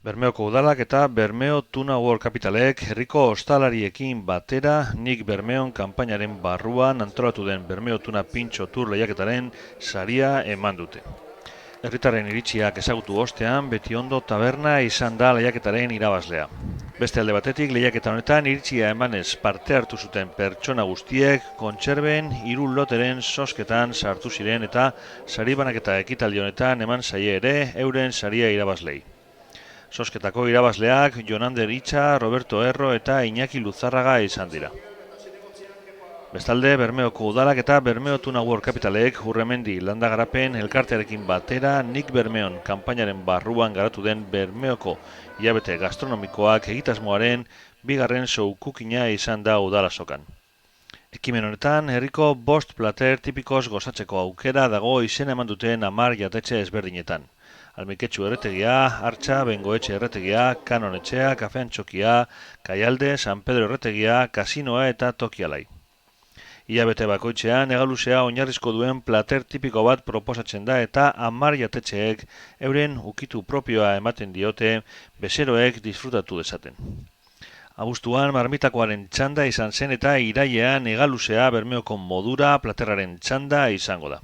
Bermeoko udalak eta Bermeo Tuna World Capitalek herriko ostalariekin batera Nik Bermeon kanpainaren barruan antolatu den Bermeo Tuna Pintxo Tour lehiaketaren saria eman dute. Herritarren iritziak ezagutu ostean, beti ondo taberna izan da lehiaketaren irabazlea. Beste alde batetik, lehiaketa honetan iritzia emanez parte hartu zuten pertsona guztiek kontserben 3 loteren zozketan sartu ziren eta sari banaketa ekitaldi honetan eman zaie ere euren saria irabazlei. Zozketako irabazleak Jonander Itxa, Roberto Erro eta Iñaki Luzarraga izan dira. Bestalde, Bermeoko udalak eta Bermeo Tuna World Capitalek Urremendi Landagarapen elkartearekin batera Nik Bermeon kanpainaren barruan garatu den Bermeoko hilabete gastronomikoak egitasmoaren bigarren shoukukina izan da udalazokan. Ekimen honetan, herriko 5 plater tipikoz gozatzeko aukera dago izena eman duten 10 jatetxe ezberdinetan. Almiketxu erretegia, Artxa, Bengoetxe erretegia, Kanon etxea, Kafean txokia, Kaialde, San Pedro erretegia, Kasinoa eta Tokialai. Hilabete bakoitzean egaluzea oinarrizko duen plater tipiko bat proposatzen da eta 10 jatetxeek euren ukitu propioa ematen diote bezeroek disfrutatu dezaten. Abuztuan marmitakoaren txanda izan zen eta irailean egaluzea Bermeoko modura platerraren txanda izango da.